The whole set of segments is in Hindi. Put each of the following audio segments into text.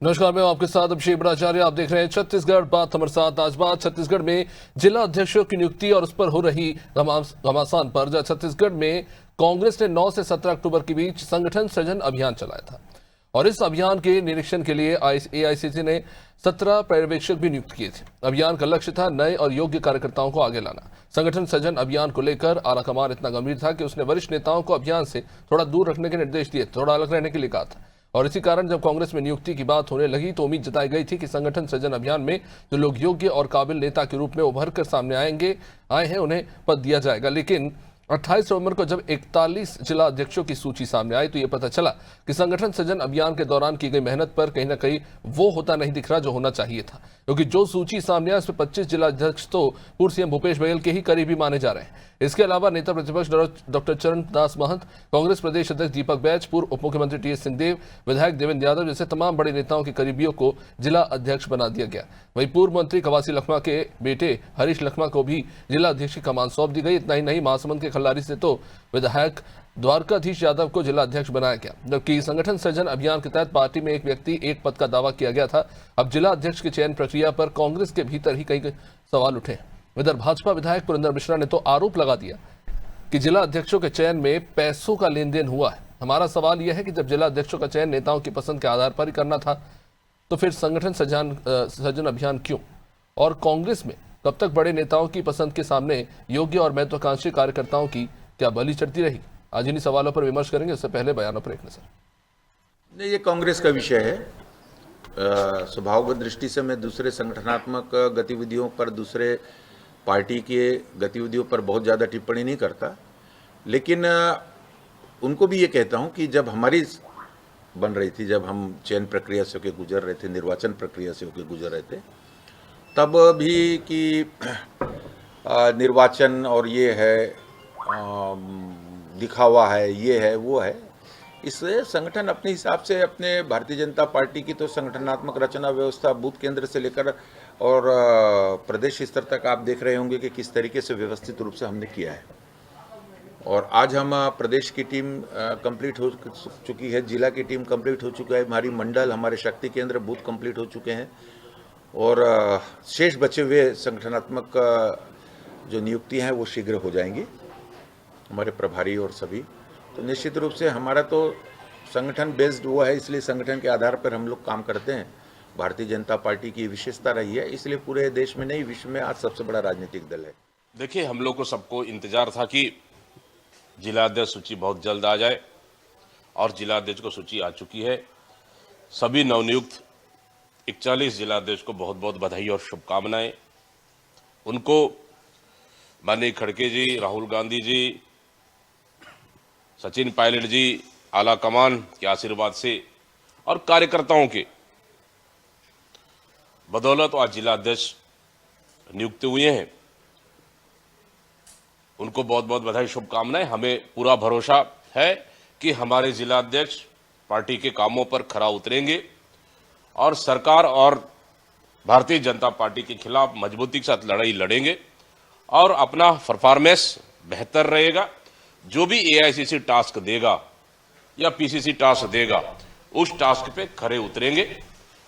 नमस्कार, मैं हूं आपके साथ अभिषेक भट्टाचार्य। आप देख रहे हैं छत्तीसगढ़ बात। हमारे साथ आज बात छत्तीसगढ़ में जिला अध्यक्षों की नियुक्ति और उस पर हो रही घमासान पर, जहां छत्तीसगढ़ में कांग्रेस ने 9 से 17 अक्टूबर के बीच संगठन सृजन अभियान चलाया था और इस अभियान के निरीक्षण के लिए एआईसीसी ने 17 पर्यवेक्षक भी नियुक्त किए थे। अभियान का लक्ष्य था नए और योग्य कार्यकर्ताओं को आगे लाना। संगठन सृजन अभियान को लेकर आलाकमान इतना गंभीर था कि उसने वरिष्ठ नेताओं को अभियान से थोड़ा दूर रखने के निर्देश दिए, थोड़ा अलग रहने के लिए कहा था। और इसी कारण जब कांग्रेस में नियुक्ति की बात होने लगी तो उम्मीद जताई गई थी कि संगठन सृजन अभियान में जो लोग योग्य और काबिल नेता के रूप में उभर कर सामने आए हैं उन्हें पद दिया जाएगा। लेकिन 28 नवंबर को जब 41 जिला अध्यक्षों की सूची सामने आई तो यह पता चला कि संगठन सृजन अभियान के दौरान की गई मेहनत पर कहीं ना कहीं वो होता नहीं दिख रहा जो होना चाहिए था, क्योंकि जो सूची सामने आई उसमें 25 जिला अध्यक्ष तो पूर्व सीएम भूपेश बघेल के ही करीबी माने जा रहे हैं। इसके अलावा नेता प्रतिपक्ष डॉक्टर चरण दास महंत, कांग्रेस प्रदेश अध्यक्ष दीपक बैच, पूर्व उप मुख्यमंत्री टीएस सिंहदेव, विधायक देवेंद्र यादव जैसे तमाम बड़े नेताओं के करीबियों को जिला अध्यक्ष बना दिया गया। वहीं पूर्व मंत्री कवासी लखमा के बेटे हरीश लखमा को भी जिला अध्यक्ष की कमान सौंप दी गई। इतना ही नहीं, महासमुंद के खल्लारी से तो विधायक द्वारकाधीश यादव को जिला अध्यक्ष बनाया गया, जबकि संगठन सृजन अभियान के तहत पार्टी में एक व्यक्ति एक पद का दावा किया गया था। अब जिला अध्यक्ष की चयन प्रक्रिया पर कांग्रेस के भीतर ही कई सवाल उठे। इधर भाजपा विधायक पुरेंद्र मिश्रा ने तो आरोप लगा दिया कि जिला अध्यक्षों के चयन में पैसों का लेन देन हुआ है। हमारा सवाल यह है कि जब जिला अध्यक्षों का चयन नेताओं की पसंद के आधार पर ही करना था तो फिर संगठन सृजन अभियान क्यों? और कांग्रेस में कब तक बड़े नेताओं की पसंद के सामने योग्य और महत्वाकांक्षी कार्यकर्ताओं की क्या बलि चढ़ती रही? आज इन्हीं सवालों पर विमर्श करेंगे। उससे पहले बयानों पर एक नजर। नहीं, ये कांग्रेस का विषय है। स्वभावगत दृष्टि से मैं दूसरे संगठनात्मक गतिविधियों पर, दूसरे पार्टी के गतिविधियों पर बहुत ज़्यादा टिप्पणी नहीं करता, लेकिन उनको भी ये कहता हूँ कि जब हमारी बन रही थी, जब हम चयन प्रक्रिया से होकर गुजर रहे थे, निर्वाचन प्रक्रिया से होकर गुजर रहे थे, तब भी कि निर्वाचन और ये है, दिखावा है, ये है, वो है। इससे संगठन अपने हिसाब से, अपने भारतीय जनता पार्टी की तो संगठनात्मक रचना व्यवस्था बूथ केंद्र से लेकर और प्रदेश स्तर तक आप देख रहे होंगे कि किस तरीके से व्यवस्थित रूप से हमने किया है। और आज हम प्रदेश की टीम कंप्लीट हो चुकी है, जिला की टीम कंप्लीट हो चुका है, हमारी मंडल, हमारे शक्ति केंद्र बूथ कंप्लीट हो चुके हैं और शेष बचे हुए संगठनात्मक जो नियुक्तियां हैं वो शीघ्र हो जाएंगी, हमारे प्रभारी और सभी। तो निश्चित रूप से हमारा तो संगठन बेस्ड हुआ है, इसलिए संगठन के आधार पर हम लोग काम करते हैं। भारतीय जनता पार्टी की विशेषता रही है, इसलिए पूरे देश में नहीं, विश्व में आज सबसे बड़ा राजनीतिक दल है। देखिए, हम लोग को सबको इंतजार था कि जिला अध्यक्ष सूची बहुत जल्द आ जाए और जिला अध्यक्ष को सूची आ चुकी है। सभी नवनियुक्त 41 जिला अध्यक्ष को बहुत बहुत बधाई और शुभकामनाएं। उनको माननीय खड़गे जी, राहुल गांधी जी, सचिन पायलट जी, आला कमान के आशीर्वाद से और कार्यकर्ताओं के बदौलत आज जिला अध्यक्ष नियुक्त हुए हैं। उनको बहुत बहुत बधाई, शुभकामनाएं। हमें पूरा भरोसा है कि हमारे जिला अध्यक्ष पार्टी के कामों पर खरा उतरेंगे और सरकार और भारतीय जनता पार्टी के खिलाफ मजबूती के साथ लड़ाई लड़ेंगे और अपना परफॉर्मेंस बेहतर रहेगा। जो भी एआईसीसी टास्क देगा या पीसीसी टास्क देगा, उस टास्क पे खरे उतरेंगे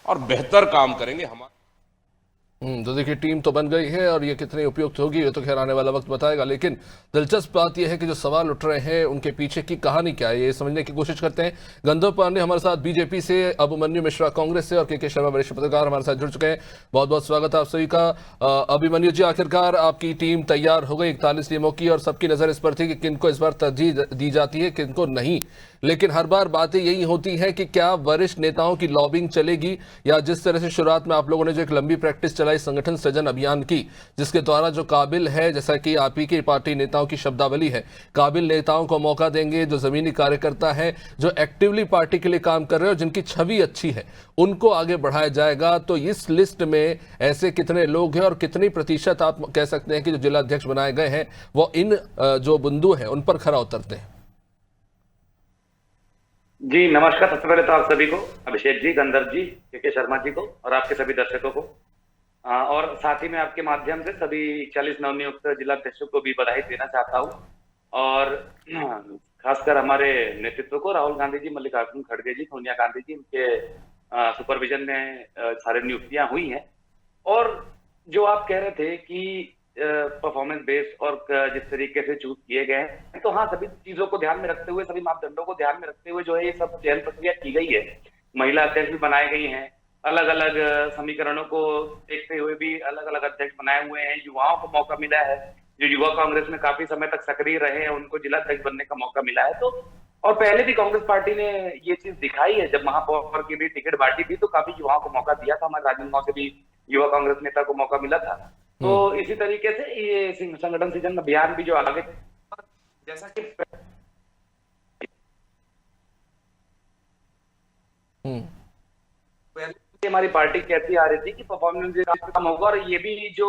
और बेहतर काम करेंगे। हमारा तो देखिए, टीम तो बन गई है और ये कितनी उपयुक्त होगी ये तो खैर आने वाला वक्त बताएगा। लेकिन दिलचस्प बात यह है कि जो सवाल उठ रहे हैं उनके पीछे की कहानी क्या है, ये समझने की कोशिश करते हैं। गंधर्व पांडे हमारे साथ बीजेपी से, अभिमन्यु मिश्रा कांग्रेस से और के शर्मा वरिष्ठ पत्रकार हमारे साथ जुड़ चुके हैं। बहुत बहुत स्वागत है आप सभी का। अभिमन्यु जी, आखिरकार आपकी टीम तैयार हो गई 41 टीमों की और सबकी नजर इस पर थी कि किनको इस बार तरजीह दी जाती है, किनको नहीं। लेकिन हर बार बातें यही होती हैं कि क्या वरिष्ठ नेताओं की लॉबिंग चलेगी, या जिस तरह से शुरुआत में आप लोगों ने जो एक लंबी प्रैक्टिस चलाई संगठन सृजन अभियान की, जिसके द्वारा जो काबिल है, जैसा कि आप ही की पार्टी नेताओं की शब्दावली है, काबिल नेताओं को मौका देंगे, जो जमीनी कार्यकर्ता है, जो एक्टिवली पार्टी के लिए काम कर रहे हैं और जिनकी छवि अच्छी है, उनको आगे बढ़ाया जाएगा। तो इस लिस्ट में ऐसे कितने लोग हैं और कितनी प्रतिशत आप कह सकते हैं कि जो जिला अध्यक्ष बनाए गए हैं वो इन जो बिंदु हैं उन पर खरा उतरते हैं? जी नमस्कार। सबसे पहले तो आप सभी को, अभिषेक जी, गंधर्व जी, के शर्मा जी को और आपके सभी दर्शकों को, और साथ ही में आपके माध्यम से सभी 40 नवनियुक्त जिला अध्यक्षों को भी बधाई देना चाहता हूँ। और खासकर हमारे नेतृत्व को, राहुल गांधी जी, मल्लिकार्जुन खड़गे जी, सोनिया गांधी जी, इनके सुपरविजन में सारी नियुक्तियां हुई हैं। और जो आप कह रहे थे कि परफॉर्मेंस बेस्ड और जिस तरीके से चूज किए गए हैं, तो हाँ, सभी चीजों को ध्यान में रखते हुए, सभी मापदंडों को ध्यान में रखते हुए जो है ये सब चयन प्रक्रिया की गई है। महिला अध्यक्ष भी बनाई गई हैं, अलग अलग समीकरणों को देखते हुए भी अलग अलग अध्यक्ष बनाए हुए हैं। युवाओं को मौका मिला है, जो युवा कांग्रेस में काफी समय तक सक्रिय रहे हैं, उनको जिला अध्यक्ष बनने का मौका मिला है। तो और पहले भी कांग्रेस पार्टी ने ये चीज दिखाई है, जब महापौर की भी टिकट बांटी थी तो काफी युवाओं को मौका दिया था। हमारे राजनांदगांव से भी युवा कांग्रेस नेता को मौका मिला था। तो इसी तरीके से ये संगठन सृजन अभियान भी जो आगे, जैसा कि हमारी पार्टी कहती आ रही थी कि परफॉर्मेंस कम होगा, और ये भी जो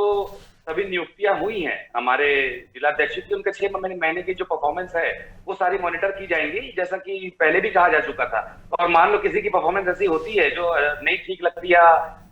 सभी नियुक्तियां हुई हैं हमारे जिला अध्यक्ष की, उनके 6 महीने की जो परफॉर्मेंस है वो सारी मॉनिटर की जाएंगी, जैसा कि पहले भी कहा जा चुका था। और मान लो किसी की परफॉर्मेंस ऐसी होती है जो नहीं ठीक लगती या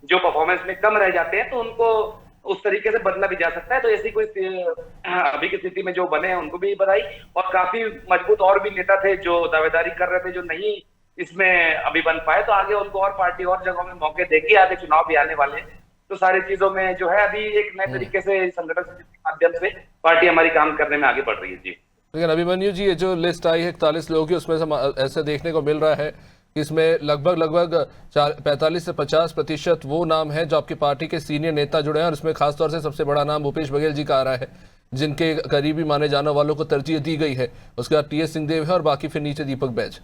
जो परफॉर्मेंस में कम रह जाते हैं, तो उनको उस तरीके से बदला भी जा सकता है। तो ऐसी कोई अभी की स्थिति में जो बने हैं उनको भी बधाई। और काफी मजबूत और भी नेता थे जो दावेदारी कर रहे थे, जो नहीं इसमें अभी बन पाए, तो आगे उनको और पार्टी और जगहों में मौके देगी। आगे चुनाव भी आने वाले हैं, तो सारी चीजों में जो है अभी एक नए तरीके से संगठन के माध्यम से पार्टी हमारी काम करने में आगे बढ़ रही है। जी, लेकिन अभिमन्यु जी, ये जो लिस्ट आई है 41 लोगों की, उसमें से ऐसे देखने को मिल रहा है कि इसमें लगभग 45 से 50% वो नाम है जो आपकी पार्टी के सीनियर नेता जुड़े हैं, और इसमें खासतौर से सबसे बड़ा नाम भूपेश बघेल जी का आ रहा है, जिनके करीबी माने जाने वालों को तरजीह दी गई है। उसके बाद टीएस सिंहदेव है और बाकी फिर नीचे दीपक बैज।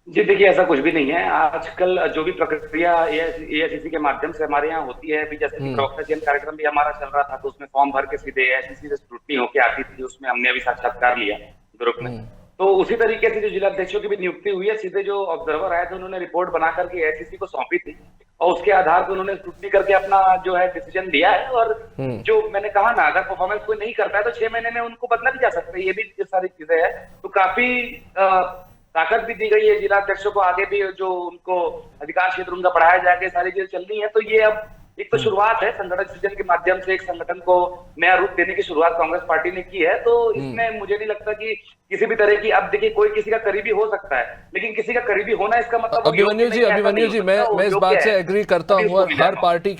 जी देखिए, ऐसा कुछ भी नहीं है। आजकल जो भी प्रक्रिया एआईसीसी के माध्यम से हमारे यहाँ होती है, अभी जैसे कि प्रवक्ता चयन कार्यक्रम भी हमारा चल रहा था, तो उसमें फॉर्म भर के सीधे एआईसीसी से स्क्रूटनी होके आती थी, उसमें हमने अभी साक्षात्कार लिया ग्रुप में। तो उसी तरीके से जो जिला अध्यक्षों की भी नियुक्ति हुई है, सीधे जो ऑब्जर्वर आए थे उन्होंने रिपोर्ट बना करके एआईसीसी को सौंपी थी, और उसके आधार पर उन्होंने स्क्रूटनी करके अपना जो है डिसीजन लिया है। और जो मैंने कहा ना, अगर परफॉर्मेंस कोई नहीं करता है तो 6 महीने में उनको बदला भी जा सकता है। ये भी सारी चीजें हैं, तो काफी ताकत भी दी गई है जिला अध्यक्षों को। आगे भी जो उनको अधिकार क्षेत्र उनका बढ़ाया जाएगा, सारी चीजें चलनी है। तो ये अब एक तो शुरुआत है, संगठन सृजन के माध्यम से एक संगठन को नया रूप देने की शुरुआत कांग्रेस पार्टी ने की है। तो इसमें मुझे नहीं लगता कि किसी भी तरह की, अब देखिए कोई किसी का करीबी हो सकता है, लेकिन किसी का करीबी होना इसका मतलब अभिमन्यु जी, मैं इस बात से एग्री करता हूँ। हर पार्टी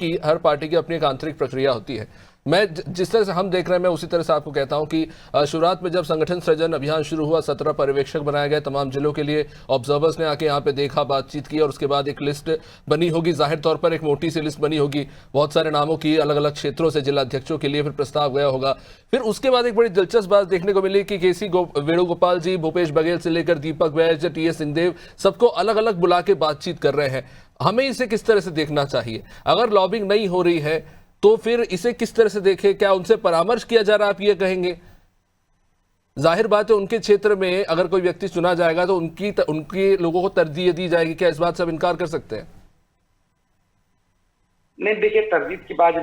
की अपनी एक आंतरिक प्रक्रिया होती है। मैं जिस तरह से हम देख रहे हैं, मैं उसी तरह से आपको कहता हूं कि शुरुआत में जब संगठन सृजन अभियान शुरू हुआ, 17 पर्यवेक्षक बनाए गए तमाम जिलों के लिए। ऑब्जर्वर्स ने आके यहाँ पे देखा, बातचीत की, और उसके बाद एक लिस्ट बनी होगी। जाहिर तौर पर एक मोटी सी लिस्ट बनी होगी बहुत सारे नामों की, अलग अलग क्षेत्रों से जिला अध्यक्षों के लिए फिर प्रस्ताव गया होगा। फिर उसके बाद एक बड़ी दिलचस्प बात देखने को मिली कि केसी वेणुगोपाल जी, भूपेश बघेल से लेकर दीपक बैज, टीएस सिंहदेव, सबको अलग अलग बुला के बातचीत कर रहे हैं। हमें इसे किस तरह से देखना चाहिए? अगर लॉबिंग नहीं हो रही है तो फिर इसे किस तरह से देखें? क्या उनसे परामर्श किया जा रहा है, आप ये कहेंगे? जाहिर बात है, उनके क्षेत्र में अगर कोई व्यक्ति चुना जाएगा तो उनकी लोगों को तरजीह दी जाएगी। क्या इस बात से आप इनकार कर सकते हैं? नहीं, देखिए, तरजीह की बात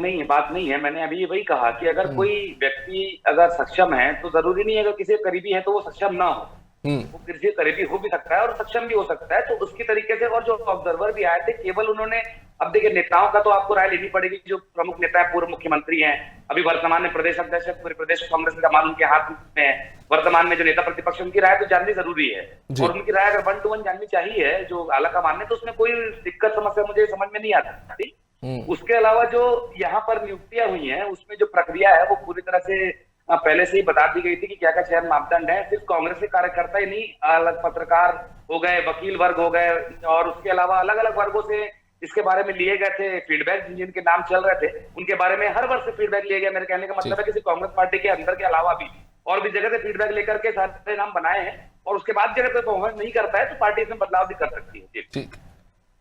नहीं है। मैंने अभी वही कहा कि अगर कोई व्यक्ति अगर सक्षम है तो जरूरी नहीं है अगर किसी करीबी है तो वो सक्षम ना हो। वो किसी करीबी हो भी सकता है और सक्षम भी हो सकता है। तो उसकी तरीके से, और जो ऑब्जर्वर भी आए थे, केवल उन्होंने, अब देखिए नेताओं का तो आपको राय लेनी पड़ेगी। जो प्रमुख नेता है, पूर्व मुख्यमंत्री हैं, अभी वर्तमान में प्रदेश अध्यक्ष है, पूरे प्रदेश कांग्रेस का कमान उनके हाथ में है। वर्तमान में जो नेता प्रतिपक्ष, उनकी राय तो जाननी जरूरी है, और उनकी राय अगर 1 to 1 जाननी चाहिए जो आला कमान ने, तो उसमें कोई दिक्कत समस्या मुझे समझ में नहीं आती। उसके अलावा जो यहाँ पर नियुक्तियां हुई हैं, उसमें जो प्रक्रिया है वो पूरी तरह से पहले से ही बता दी गई थी कि क्या क्या चयन मापदंड है। सिर्फ कांग्रेस के कार्यकर्ता ही नहीं, अलग पत्रकार हो गए, वकील वर्ग हो गए, और उसके अलावा अलग अलग वर्गों से इसके बारे में लिए गए थे फीडबैक। जिनके नाम चल रहे थे उनके बारे में हर वर्ष से फीडबैक लिए गए। मेरे कहने का मतलब है कि सिर्फ कांग्रेस पार्टी के अंदर के अलावा भी और भी जगह से फीडबैक लेकर के सारे नाम बनाए हैं, और उसके बाद जगह कोई परफॉर्मेंस नहीं करता है तो पार्टी इसमें बदलाव भी कर सकती है। ठीक,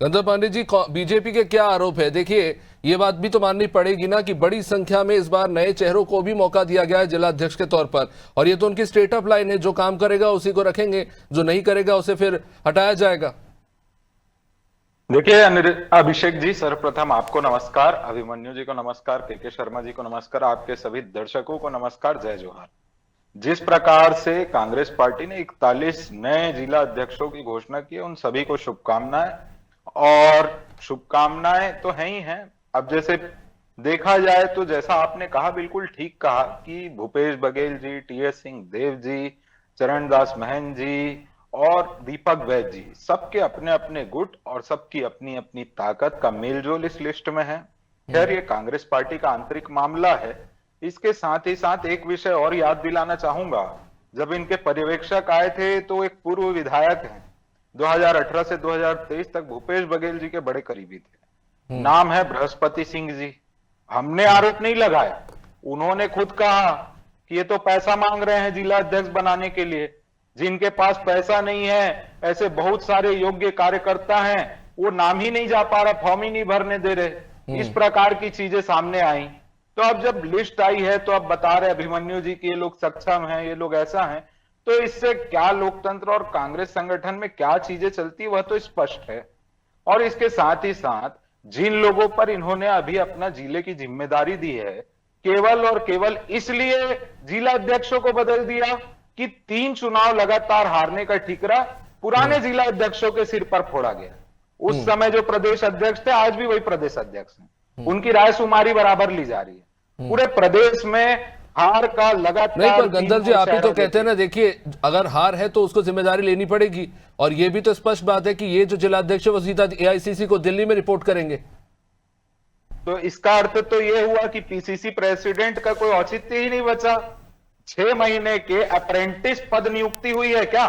गंधर पांडे जी, बीजेपी के क्या आरोप है? देखिए, ये बात भी तो माननी पड़ेगी ना कि बड़ी संख्या में इस बार नए चेहरों को भी मौका दिया गया है जिला अध्यक्ष के तौर पर, और ये तो उनकी स्ट्रेट अप लाइन है, जो काम करेगा उसी को रखेंगे, जो नहीं करेगा उसे फिर हटाया जाएगा। देखिए अभिषेक जी, सर्वप्रथम आपको नमस्कार, अभिमन्यु जी को नमस्कार, के शर्मा जी को नमस्कार, आपके सभी दर्शकों को नमस्कार, जय जोहार। जिस प्रकार से कांग्रेस पार्टी ने 41 नए जिला अध्यक्षों की घोषणा की है, उन सभी को शुभकामनाएं। और शुभकामनाएं तो है ही हैं। अब जैसे देखा जाए तो जैसा आपने कहा, बिल्कुल ठीक कहा कि भूपेश बघेल जी, टीएस सिंहदेव जी, चरणदास महंत जी और दीपक वैद जी, सबके अपने अपने गुट और सबकी अपनी अपनी ताकत का मेलजोल इस लिस्ट में है। खैर, ये कांग्रेस पार्टी का आंतरिक मामला है। इसके साथ ही साथ एक विषय और याद दिलाना चाहूंगा। जब इनके पर्यवेक्षक आए थे तो एक पूर्व विधायक हैं, 2018 से 2023 तक भूपेश बघेल जी के बड़े करीबी थे, नाम है बृहस्पति सिंह जी। हमने आरोप नहीं लगाया, उन्होंने खुद कहा कि ये तो पैसा मांग रहे हैं जिला अध्यक्ष बनाने के लिए। जिनके पास पैसा नहीं है, ऐसे बहुत सारे योग्य कार्यकर्ता हैं, वो नाम ही नहीं जा पा रहा, फॉर्म ही नहीं भरने दे रहे। इस प्रकार की चीजें सामने आई। तो अब जब लिस्ट आई है तो अब बता रहे अभिमन्यु जी कि ये लोग सक्षम हैं, ये लोग ऐसा हैं, तो इससे क्या लोकतंत्र और कांग्रेस संगठन में क्या चीजें चलती वह तो स्पष्ट है। और इसके साथ ही साथ जिन लोगों पर इन्होंने अभी अपना जिले की जिम्मेदारी दी है, केवल और केवल इसलिए जिला अध्यक्षों को बदल दिया कि 3 चुनाव लगातार हारने का ठीकरा पुराने जिला अध्यक्षों के सिर पर फोड़ा गया। उस समय जो प्रदेश अध्यक्ष थे, आज भी वही प्रदेश अध्यक्ष हैं, उनकी रायशुमारी बराबर ली जा रही है। पूरे प्रदेश में हार का लगातार नहीं, पर गंधर्व जी आप ही तो कहते हैं ना, देखिए अगर हार है तो उसको जिम्मेदारी लेनी पड़ेगी, और ये भी तो स्पष्ट बात है कि ये जो जिला अध्यक्ष है वो सीधा एआईसीसी को दिल्ली में रिपोर्ट करेंगे। तो इसका अर्थ तो ये हुआ कि पीसीसी प्रेसिडेंट का कोई औचित्य ही नहीं बचा। 6 महीने के अप्रेंटिस पद नियुक्ति हुई है क्या?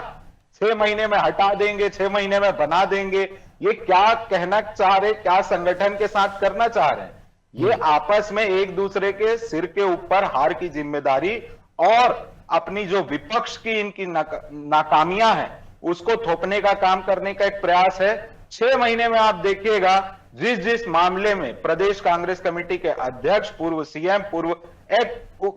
6 महीने में हटा देंगे, 6 महीने में बना देंगे, ये क्या कहना चाह रहे, क्या संगठन के साथ करना चाह रहे हैं? ये आपस में एक दूसरे के सिर के ऊपर हार की जिम्मेदारी और अपनी जो विपक्ष की इनकी नाकामियां हैं उसको थोपने का काम करने का एक प्रयास है। 6 महीने में आप देखिएगा जिस जिस मामले में प्रदेश कांग्रेस कमेटी के अध्यक्ष, पूर्व सीएम, पूर्व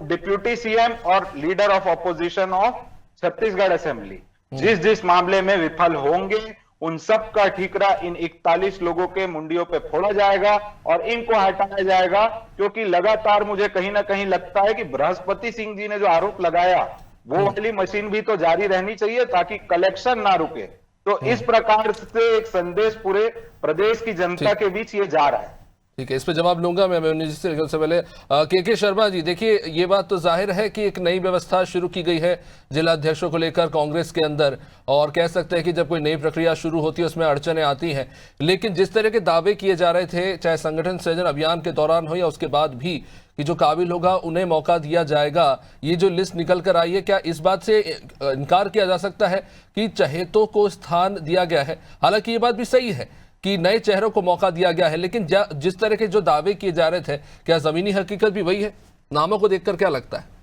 डिप्यूटी सीएम और leader of opposition of Chhattisgarh assembly जिस जिस मामले में विफल होंगे, उन सब का ठीकरा इन 41 लोगों के मुंडियों पे फोड़ा जाएगा और इनको हटाया जाएगा। क्योंकि लगातार मुझे कहीं ना कहीं लगता है कि बृहस्पति सिंह जी ने जो आरोप लगाया वो वाली मशीन भी तो जारी रहनी चाहिए ताकि कलेक्शन ना रुके। तो इस प्रकार से एक संदेश पूरे प्रदेश की जनता के बीच ये जा रहा है। ठीक है, इस पे जवाब लूंगा मैं अभिमन्यु जी से, लेकिन उससे पहले के शर्मा जी, देखिए ये बात तो जाहिर है कि एक नई व्यवस्था शुरू की गई है जिला अध्यक्षों को लेकर कांग्रेस के अंदर, और कह सकते हैं कि जब कोई नई प्रक्रिया शुरू होती है उसमें अड़चनें आती हैं। लेकिन जिस तरह के दावे किए जा रहे थे, चाहे संगठन सृजन अभियान के दौरान हो या उसके बाद भी, कि जो काबिल होगा उन्हें मौका दिया जाएगा, ये जो लिस्ट निकल कर आई है, क्या इस बात से इनकार किया जा सकता है कि चहेतों को स्थान दिया गया है? हालांकि ये बात भी सही है कि नए चेहरों को मौका दिया गया है, लेकिन जिस तरह के जो दावे किए जा रहे थे, क्या जमीनी हकीकत भी वही है? नामों को देखकर क्या लगता है?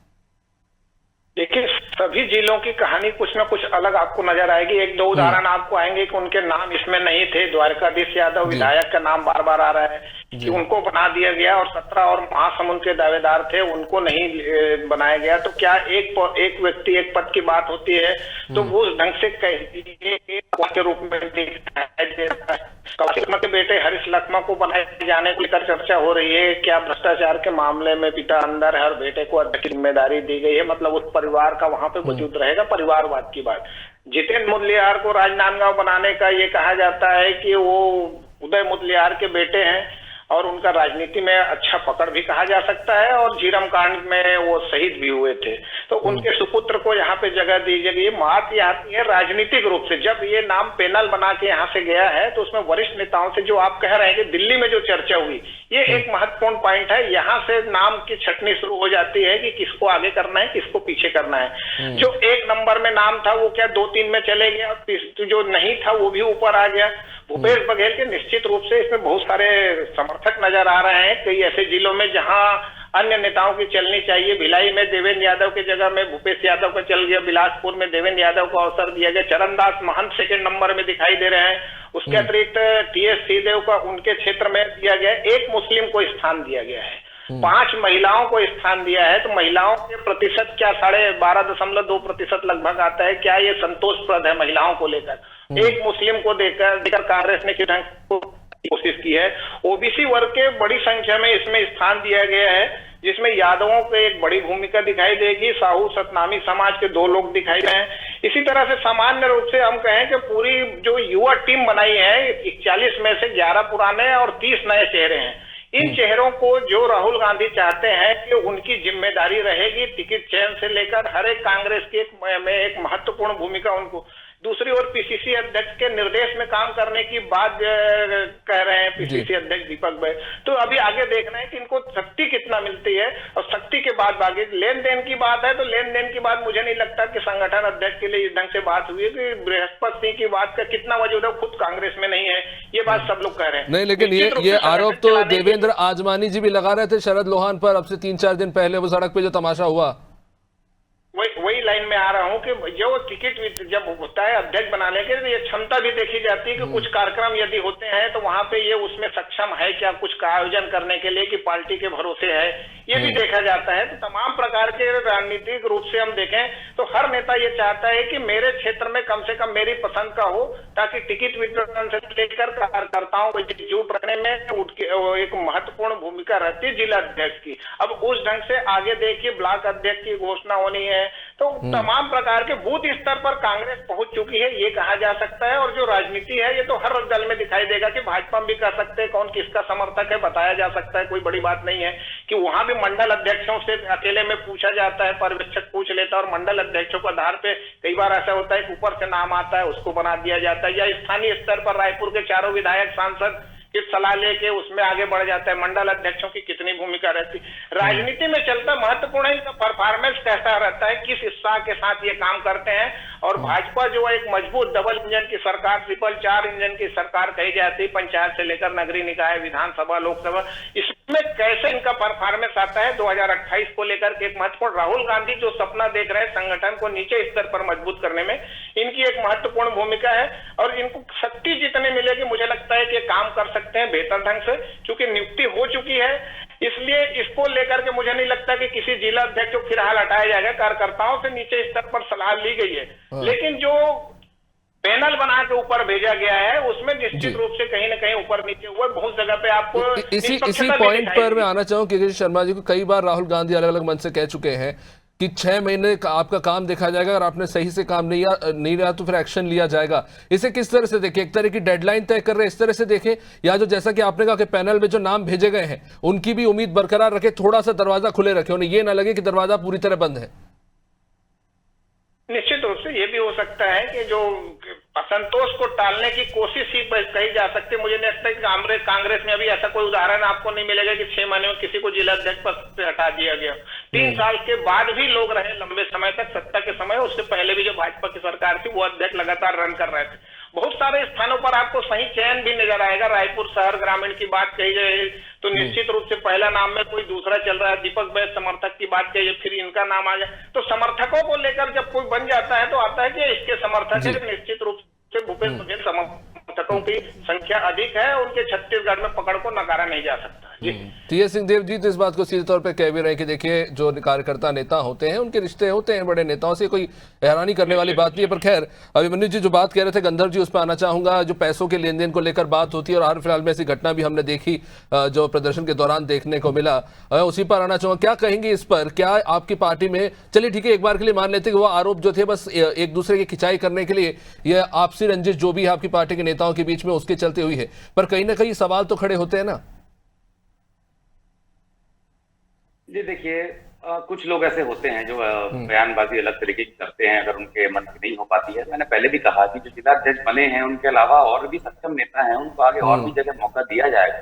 देखिए, सभी जिलों की कहानी कुछ ना कुछ अलग आपको नजर आएगी। 1-2 उदाहरण आपको आएंगे कि उनके नाम इसमें नहीं थे। द्वारकाधीश यादव विधायक का नाम बार बार आ रहा है कि उनको बना दिया गया, और 17 और महासमुंद के दावेदार थे, उनको नहीं बनाया गया। तो क्या एक व्यक्ति एक पद की बात होती है तो वो ढंग से के रूप में के बेटे हरीश लखमा को बनाए जाने को लेकर चर्चा हो रही है। क्या भ्रष्टाचार के मामले में पिता अंदर है और बेटे को अध्यक्ष की जिम्मेदारी दी गई है? मतलब उस परिवार का वहां पे वजूद रहेगा, परिवारवाद की बात। जितेंद्र मुदलियार को राजनांदगांव बनाने का ये कहा जाता है कि वो उदय मुदलियार के बेटे हैं और उनका राजनीति में अच्छा पकड़ भी कहा जा सकता है, और झीरम कांड में वो शहीद भी हुए थे। तो उनके सुपुत्र को यहाँ पे जगह दी गई। बात ये आती है राजनीतिक रूप से, जब ये नाम पैनल बना के यहाँ से गया है तो उसमें वरिष्ठ नेताओं से जो आप कह रहे हैं कि दिल्ली में जो चर्चा हुई, ये एक महत्वपूर्ण पॉइंट है। यहाँ से नाम की छटनी शुरू हो जाती है कि किसको आगे करना है, किसको पीछे करना है। जो 1 नंबर में नाम था वो क्या 2-3 में चले गया, जो नहीं था वो भी ऊपर आ गया। भूपेश बघेल के निश्चित रूप से इसमें बहुत सारे समर्थक नजर आ रहे हैं। कई ऐसे जिलों में जहां अन्य नेताओं की चलनी चाहिए, भिलाई में देवेंद्र यादव की जगह में भूपेश यादव का चल गया, बिलासपुर में देवेंद्र यादव को अवसर दिया गया, चरणदास महंत 2nd नंबर में दिखाई दे रहे हैं। उसके अतिरिक्त टीएस सिंहदेव का उनके क्षेत्र में दिया गया। 1 मुस्लिम को स्थान दिया गया है, 5 महिलाओं को स्थान दिया है। तो महिलाओं के प्रतिशत क्या 12.2% लगभग आता है? क्या ये संतोषप्रद है महिलाओं को लेकर? 1 मुस्लिम को देकर कांग्रेस ने किस ढंग को कोशिश की है। ओबीसी वर्ग के बड़ी संख्या में इसमें स्थान दिया गया है, जिसमें यादवों को एक बड़ी भूमिका दिखाई देगी। साहू सतनामी समाज के 2 लोग दिखाई दे हैं। इसी तरह से सामान्य रूप से हम कहें कि पूरी जो युवा टीम बनाई है, 41 में से 11 पुराने और 30 नए चेहरे हैं। इन चेहरों को जो राहुल गांधी चाहते हैं कि उनकी जिम्मेदारी रहेगी टिकट चयन से लेकर हर एक कांग्रेस की एक महत्वपूर्ण भूमिका उनको दूसरी ओर पीसीसी अध्यक्ष के निर्देश में काम करने की बात कह रहे हैं पीसीसी अध्यक्ष दीपक भाई। तो अभी आगे देखना है कि इनको शक्ति कितना मिलती है, और शक्ति के बाद आगे लेन देन की बात है तो लेन देन की बात मुझे नहीं लगता कि संगठन अध्यक्ष के लिए इस ढंग से बात हुई है कि बृहस्पति सिंह की बात का कितना वजूद है, खुद कांग्रेस में नहीं है, ये बात सब लोग कह रहे हैं। नहीं, लेकिन ये आरोप तो देवेंद्र आजमानी जी भी लगा रहे थे शरद लोहान पर अब से 3-4 दिन पहले, वो सड़क पे जो तमाशा हुआ। वही लाइन में आ रहा हूं कि जो टिकट जब होता है अध्यक्ष बनाने के लिए, ये क्षमता भी देखी जाती है कि कुछ कार्यक्रम यदि होते हैं तो वहां पे ये उसमें सक्षम है क्या कुछ का आयोजन करने के लिए, कि पार्टी के भरोसे है, ये भी देखा जाता है। तो तमाम प्रकार के राजनीतिक रूप से हम देखें तो हर नेता ये चाहता है कि मेरे क्षेत्र में कम से कम मेरी पसंद का हो, ताकि टिकट वितरण से लेकर कार्यकर्ताओं को एकजुट रखने में एक महत्वपूर्ण भूमिका रहती है जिला अध्यक्ष की। अब उस ढंग से आगे देखिए ब्लॉक अध्यक्ष की घोषणा होनी है, तो तमाम प्रकार के बूथ स्तर पर कांग्रेस पहुंच चुकी है, ये कहा जा सकता है। और जो राजनीति है ये तो हर दल में दिखाई देगा कि भाजपा भी कर सकते हैं, कौन किसका समर्थक है बताया जा सकता है, कोई बड़ी बात नहीं है। कि वहां भी मंडल अध्यक्षों से अकेले में पूछा जाता है, पर्यवेक्षक पूछ लेता है, और मंडल अध्यक्षों के आधार पे कई बार ऐसा होता है कि ऊपर से नाम आता है उसको बना दिया जाता है, या स्थानीय स्तर पर रायपुर के चारों विधायक सांसद की सलाह लेके उसमें आगे बढ़ जाता है। मंडल अध्यक्षों की कितनी भूमिका रहती है राजनीति में चलता, महत्वपूर्ण है इनका परफॉर्मेंस कैसा रहता है, किस हिस्सा के साथ ये काम करते हैं। और भाजपा जो एक मजबूत डबल इंजन की सरकार, 4 इंजन की सरकार कही जाती है, पंचायत से लेकर नगरीय निकाय, विधानसभा, लोकसभा, इसमें कैसे इनका परफॉर्मेंस आता है 2028 को लेकर के एक महत्वपूर्ण, राहुल गांधी जो सपना देख रहे हैं संगठन को नीचे स्तर पर मजबूत करने में, इनकी एक महत्वपूर्ण भूमिका है। और इनको शक्ति जितने मिलेगी मुझे लगता है कि काम कर सकते हैं बेहतर ढंग से, क्योंकि नियुक्ति हो चुकी है। इसलिए इसको लेकर के मुझे नहीं लगता कि किसी जिला अध्यक्ष को फिलहाल हटाया जाएगा, कार्यकर्ताओं से नीचे स्तर पर सलाह ली गई है। लेकिन जो पैनल बना के ऊपर भेजा गया है उसमें निश्चित रूप से कहीं ना कहीं ऊपर नीचे हुआ, बहुत जगह पे आपको इसी पॉइंट पर मैं आना चाहूँ कि शर्मा जी को कई बार राहुल गांधी अलग अलग मंच से कह चुके हैं कि 6 महीने का आपका काम देखा जाएगा, अगर आपने सही से काम नहीं रहा तो फिर एक्शन लिया जाएगा। इसे किस तरह से देखें, एक तरह की डेडलाइन तय कर रहे हैं इस तरह से देखें, या जो जैसा कि आपने कहा कि पैनल में जो नाम भेजे गए हैं उनकी भी उम्मीद बरकरार रखे, थोड़ा सा दरवाजा खुले रखे, उन्हें ये ना लगे कि दरवाजा पूरी तरह बंद है। निश्चित रूप से ये भी हो सकता है कि जो असंतोष को टालने की कोशिश ही कही जा सकती है। मुझे नहीं लगता कि कांग्रेस में अभी ऐसा कोई उदाहरण आपको नहीं मिलेगा कि 6 महीने में किसी को जिला अध्यक्ष पद से हटा दिया गया। 3 साल के बाद भी लोग रहे लंबे समय तक सत्ता के समय, उससे पहले भी जो भाजपा की सरकार थी वो अध्यक्ष लगातार रन कर रहे थे। बहुत सारे स्थानों पर आपको सही चयन भी नजर आएगा। रायपुर शहर ग्रामीण की बात कही जाए तो निश्चित रूप से पहला नाम में कोई दूसरा चल रहा है, दीपक बैस समर्थक की बात कही, फिर इनका नाम आ जाए। तो समर्थकों को लेकर जब कोई बन जाता है तो आता है कि इसके समर्थक है, निश्चित रूप से भूपेश बघेल समर्थकों की संख्या अधिक है, उनके छत्तीसगढ़ में पकड़ को नकारा नहीं जा सकता। टीएस सिंहदेव जी तो इस बात को सीधे तौर पे कह भी रहे हैं कि देखिए जो कार्यकर्ता नेता होते हैं उनके रिश्ते होते हैं बड़े नेताओं से, कोई हैरानी करने वाली बात नहीं है। पर खैर अभिमन्यु जी जो बात कह रहे थे गंधर्व जी, उस पर आना चाहूंगा। जो पैसों के लेन देन को लेकर बात होती है और हाल फिलहाल में ऐसी घटना भी हमने देखी जो प्रदर्शन के दौरान देखने को मिला, उसी पर आना चाहूंगा। क्या कहेंगे इस पर? क्या आपकी पार्टी में, चलिए ठीक है एक बार के लिए मान लेते कि वो आरोप जो थे बस एक दूसरे की खिंचाई करने के लिए, यह आपसी रंजिश जो भी है आपकी पार्टी के नेताओं के बीच में उसके चलते हुई है, पर कहीं ना कहीं सवाल तो खड़े होते हैं ना। जी देखिए, कुछ लोग ऐसे होते हैं जो बयानबाजी अलग तरीके की करते हैं, अगर उनके मन की नहीं हो पाती है। मैंने पहले भी कहा कि जो जिला अध्यक्ष बने हैं उनके अलावा और भी सक्षम नेता हैं, उनको आगे और भी जगह मौका दिया जाएगा।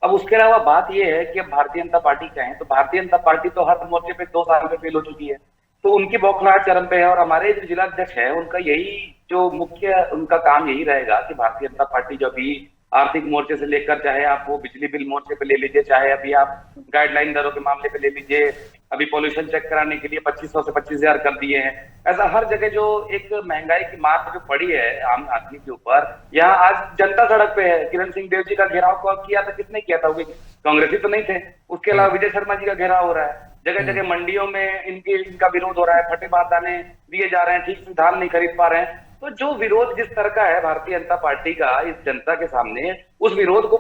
अब उसके अलावा बात यह है कि अब भारतीय जनता पार्टी क्या है, तो भारतीय जनता पार्टी तो हर मोर्चे पे 2 साल में फेल हो चुकी है, तो उनकी बौखलाहट चरम पे है। और हमारे जो जिला अध्यक्ष है उनका यही जो मुख्य उनका काम यही रहेगा कि भारतीय जनता पार्टी जो भी आर्थिक मोर्चे से लेकर, चाहे आप वो बिजली बिल मोर्चे पे ले लीजिए, चाहे अभी आप गाइडलाइन दरों के मामले पे ले लीजिए, अभी पॉल्यूशन चेक कराने के लिए 2500 से 25,000 कर दिए हैं। ऐसा हर जगह जो एक महंगाई की मार जो पड़ी है आम आदमी के ऊपर, यहाँ आज जनता सड़क पे है। किरण सिंहदेव जी का घेराव किया था, किसने किया था? वो कांग्रेसी तो नहीं थे। उसके अलावा विजय शर्मा जी का घेराव हो रहा है, जगह जगह मंडियों में इनका विरोध हो रहा है, फटे बारदाने दिए जा रहे हैं, ठीक से धान नहीं खरीद पा रहे हैं। तो जो विरोध जिस तरह का है भारतीय जनता पार्टी का इस जनता के सामने, उस विरोध को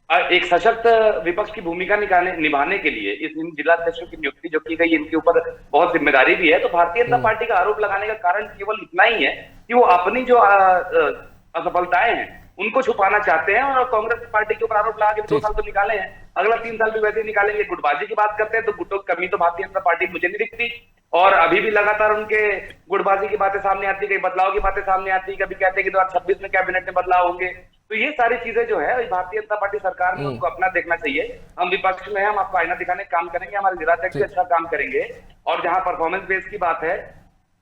एक सशक्त विपक्ष की भूमिका निभाने के लिए इन जिला अध्यक्षों की नियुक्ति जो की गई, इनके ऊपर बहुत जिम्मेदारी भी है। तो भारतीय जनता पार्टी का आरोप लगाने का कारण केवल इतना ही है कि वो अपनी जो असफलताएं हैं उनको छुपाना चाहते हैं और कांग्रेस पार्टी के ऊपर आरोप लगा के 2 साल तो निकाले हैं, अगला 3 साल भी वैसे ही निकालेंगे। गुटबाजी की बात करते हैं तो गुटों की कमी तो भारतीय जनता पार्टी को मुझे नहीं दिखती, और अभी भी लगातार उनके गुटबाजी की बातें सामने आती है, कई बदलाव की बातें सामने आती है, कभी कहते हैं कि 2026 में कैबिनेट में बदलाव होंगे। तो ये सारी चीजें जो है भारतीय जनता पार्टी सरकार में उनको अपना देखना चाहिए। हम विपक्ष में हैं, हम आपको आईना दिखाने का काम करेंगे, हमारे जिलाध्यक्ष भी अच्छा काम करेंगे। और जहां परफॉर्मेंस बेस की बात है,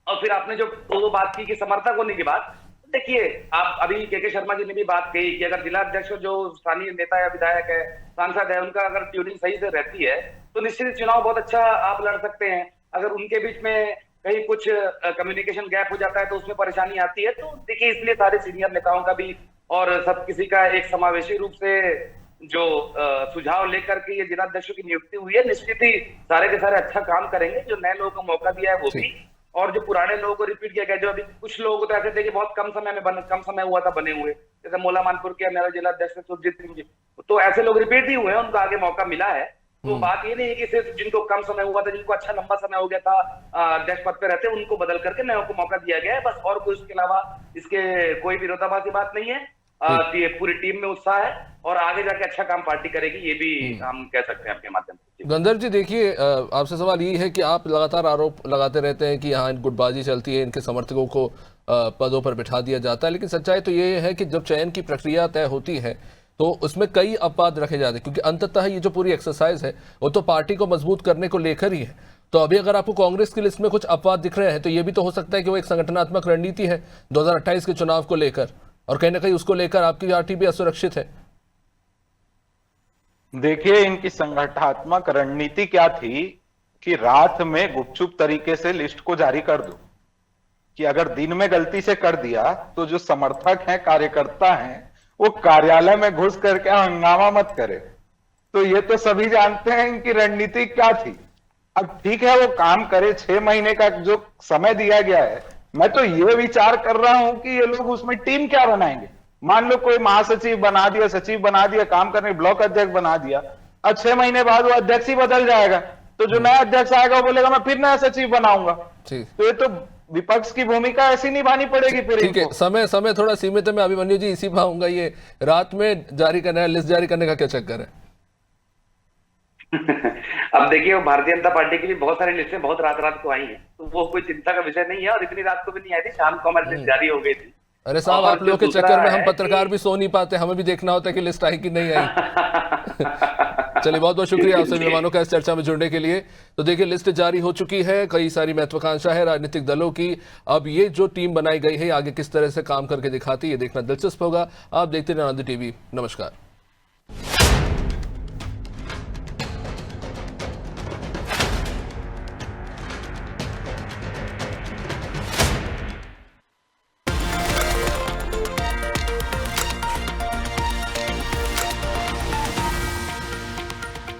और फिर आपने जो वो बात की कि समर्थक होने की बात, देखिए आप अभी के शर्मा जी ने भी बात कही कि अगर जिला अध्यक्ष जो स्थानीय नेता या विधायक है, सांसद है, उनका अगर ट्यूनिंग सही से रहती है तो निश्चित चुनाव बहुत अच्छा आप लड़ सकते हैं। अगर उनके बीच में कहीं कुछ कम्युनिकेशन गैप हो जाता है तो उसमें परेशानी आती है। तो देखिए इसलिए सारे सीनियर नेताओं का भी और सब किसी का एक समावेशी रूप से जो सुझाव लेकर के ये जिलाध्यक्षों की नियुक्ति हुई है, निश्चित ही सारे के सारे अच्छा काम करेंगे। जो नए लोगों को मौका दिया है वो भी, और जो पुराने लोगों को रिपीट किया गया, जो अभी कुछ लोग तो ऐसे थे कि बहुत कम समय हुआ था बने हुए, जैसे मोला मानपुर के मेरा जिला अध्यक्ष सुरजीत सिंह जी, तो ऐसे लोग रिपीट ही हुए हैं, उनको आगे मौका मिला है। तो बात ये नहीं है कि सिर्फ जिनको कम समय हुआ था, जिनको अच्छा लंबा समय हो गया था अध्यक्ष पद पे रहते, उनको बदल करके नए को मौका दिया गया है बस, और कुछ इसके अलावा इसके कोई विरोधाभासी बात नहीं है। पूरी टीम में उत्साह है और आगे जाके अच्छा काम पार्टी करेगी, ये भी हम कह सकते हैं आपके माध्यम से। गंधर्व जी देखिए, आपसे सवाल ये है कि आप लगातार आरोप लगाते रहते हैं कि यहाँ गुटबाजी चलती है, इनके समर्थकों को पदों पर बिठा दिया जाता है, लेकिन सच्चाई तो ये है कि जब चयन की प्रक्रिया तय होती है तो उसमें कई अपवाद रखे जाते हैं, क्योंकि अंततः ये जो पूरी एक्सरसाइज है वो तो पार्टी को मजबूत करने को लेकर ही है। तो अभी अगर आपको कांग्रेस की लिस्ट में कुछ अपवाद दिख रहे हैं तो ये भी तो हो सकता है कि वो एक संगठनात्मक रणनीति है 2028 के चुनाव को लेकर, और कहीं ना कहीं उसको लेकर आपकी पार्टी भी असुरक्षित है। देखिए इनकी संगठनात्मक रणनीति क्या थी कि रात में गुपचुप तरीके से लिस्ट को जारी कर दो, कि अगर दिन में गलती से कर दिया तो जो समर्थक हैं, कार्यकर्ता हैं, वो कार्यालय में घुस करके हंगामा मत करे। तो ये तो सभी जानते हैं इनकी रणनीति क्या थी। अब ठीक है वो काम करे, 6 महीने का जो समय दिया गया है, मैं तो ये विचार कर रहा हूं कि ये लोग उसमें टीम क्या बनाएंगे। मान लो कोई महासचिव बना दिया, सचिव बना दिया, काम करने ब्लॉक अध्यक्ष बना दिया, अब 6 महीने बाद वो अध्यक्ष ही बदल जाएगा, तो जो नया अध्यक्ष आएगा वो बोलेगा मैं फिर नया सचिव बनाऊंगा। तो ये तो विपक्ष की भूमिका ऐसी निभानी पड़ेगी फिर। ठीक है, समय थोड़ा सीमित है। मैं अभिमन्यु जी इसी पर आऊंगा, ये रात में जारी करना है, लिस्ट जारी करने का क्या चक्कर है? अब देखिए वो भारतीय जनता पार्टी की भी बहुत सारी लिस्टें बहुत रात को आई हैं, तो वो कोई चिंता का विषय नहीं है, और इतनी रात को भी नहीं आई थी, शाम को हमारी लिस्ट जारी हो गई थी। अरे साहब, आप लोगों के चक्कर में हम पत्रकार भी सो नहीं पाते, हमें भी देखना होता है कि लिस्ट आई कि नहीं आई। चलिए, बहुत बहुत शुक्रिया आप सभी मेहमानों का इस चर्चा में जुड़ने के लिए। तो देखिए लिस्ट जारी हो चुकी है, कई सारी महत्वाकांक्षा है राजनीतिक दलों की। अब ये जो टीम बनाई गई है आगे किस तरह से काम करके दिखाती है, ये देखना दिलचस्प होगा। आप देखते रहिए आनंद टीवी। नमस्कार।